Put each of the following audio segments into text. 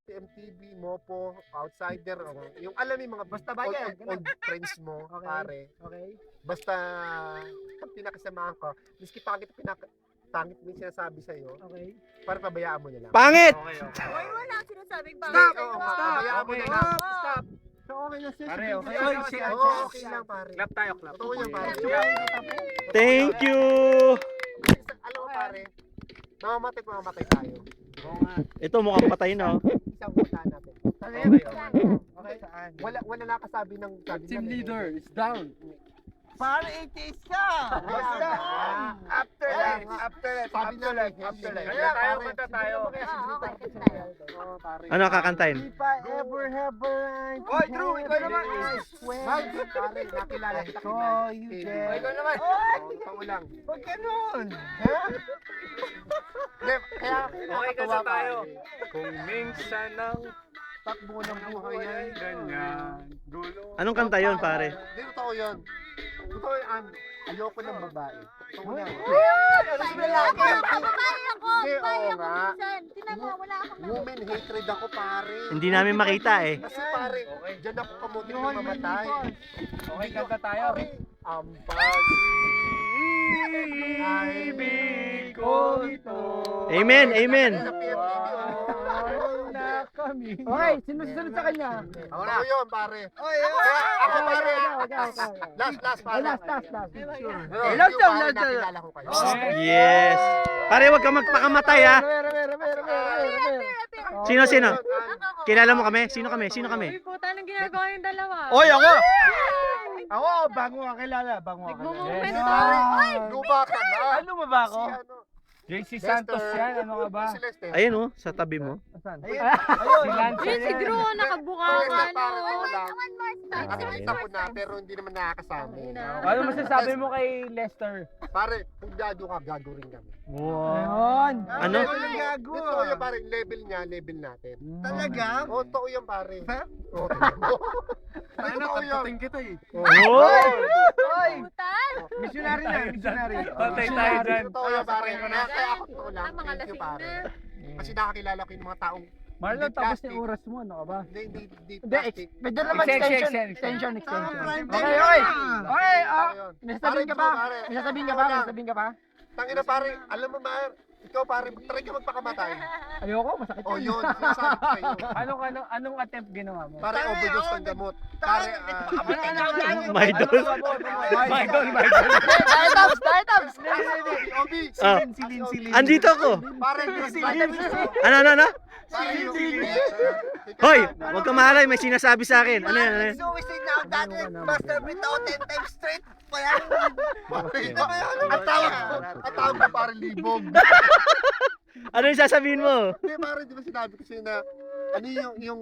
MTV, Mopo, Outsider, yung alam mo yung mga Basta bayan, old friends mo, Okay. pare. Okay. Basta ang pinakasamahan ko, miski pangit pangit mo yung sinasabi sa'yo, Okay. para pabayaan mo na lang. Pangit! Okay. Uy, wala akong sinasabing Stop! bakit. Oo, pabayaan mo na lang. Stop! So, okay na siya. Pare, Sige, okay. sige, Oy, sige, sige, sige, Oo, sige, okay sige. lang, pare. Clap tayo, clap. Totoo yan, pare. Thank you! Alam mo, pare, mamamatay tayo. Oo nga. Ito mukhang patay na oh. Isang punta natin. Okay, saan? Wala nakasabi ng sabi Team ng- leader is down. Para 80s ka! Basta. After life, after life, Sabi after na life, after life. Kaya tayo, kanta tayo. Okay, tayo. Oo, pare. Ano kakantahin? If I ever have a right to Oy, Drew, ikaw naman. I swear Pare, nakilala kita. saw you Eh, there. Ikaw naman. Ikaw lang. Huwag ganun! Hindi, kaya Okay, kanta tayo. Kung minsan ang takbo ng buhay ay ganyan, gulo. Anong kanta yun pare? Hindi, totoo yun. Totoo yun, ayoko ng babae. Totoo yan. Wala ako. Babae ako. Hindi, Babae oo ako nga. minsan. Tinan mo, wala akong Woman hatred ako, pare. Hindi namin makita eh. Kasi pare, dyan ako kamuti na mamatay. Okay, kanta tayo. Ang Pag-ibig ko ito. Amen, amen. Sa PMTV, oh. Na kami. Okay, sinusunod sa kanya. Ako na. Ako yun, pare. Oy, Kaya ako, pare. okay. Last, pare. Last. Hello, Last, pare, last. nakilala ko kayo. Yes. Pare, wag ka magpakamatay ha. Sino? Kilala mo kami? Sino kami? Uy, puta, anong ginagawa yung dalawa? Oy, ako! Ako, bago ka kilala. Nagmo-movement Yes. to. Luba ka na. Ano mo ba ako? Si ano? JC Santos yan, ano ka ba? Si Lester. Ayun oh, sa tabi mo. Si Lance Yun si yan. Drew, nakabuka Pare, ka, pare, no? wala. One more time. Nakikita ko na, pero hindi naman nakakasama. Ano masasabi mo kay Lester? Pare, kung gago ka, gago rin kami. Wow. Ano? Totoo yun, pare. Level niya, level natin. Talaga? Oo, totoo yun, pare. Ha? Oo, Ano, totoo yun. kantating kita eh. Oy! Puta. Missionary na, missionary. Patay tayo dyan. Totoo yun, pare. Kaya ako totoo lang. Mga Thank you, lasing pare. na. Kasi nakakilala ko yung mga taong Marlon, Hindi tapos plastic. yung oras mo, ano ka ba? hindi Hindi, plastic. pwede naman Extension. extension. Okay, Okay. Okay, Ayun. may sasabihin ka Pare, ba? pare. May sasabihin ka Ikaw ba? lang. May sasabihin ka pa? Tangina, pare. Alam mo, Mar, ikaw, pare, try ka magpakamatay. Ayoko, masakit O yun, sinasabi ko sa'yo. Anong attempt ginawa mo? Pare, overdose ng gamot. Pare, My dog. Dietops! Obi, Ah. silin. Andito ako. Pare, Ano? Pare, Hoy, wag ka mahalay, may sinasabi sa akin. Ano yan? Ano yan? Suicide na ako dati. Master Bito, 10 times straight. Kaya, Ang tawag ko, pare, libog. Ano yung sasabihin mo? Hindi, pare, di ba sinabi ko sa'yo na, ano yung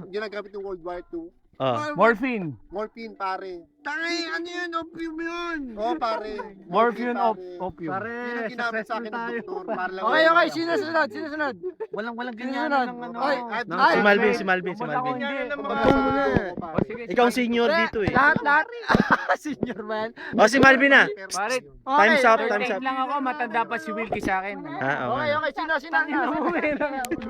ginagamit ng World War II? Oh. Morphine. Morphine, pare. tangay, ano yun? Opium yun. Oo, pare. Morphine pare. opium. Yun ang ginamit sa akin ng doktor. Para lang Okay, sino sunod? Walang ganyan ng ano. Ay, Si Malvin, si Malvin. Ikaw ang senior dito eh. Lahat. Senior man. O si Malvin na. Pare, Time's up, Okay, time's up. lang ako, matanda pa si Wilkie sa akin. Ah, okay. Okay, sino?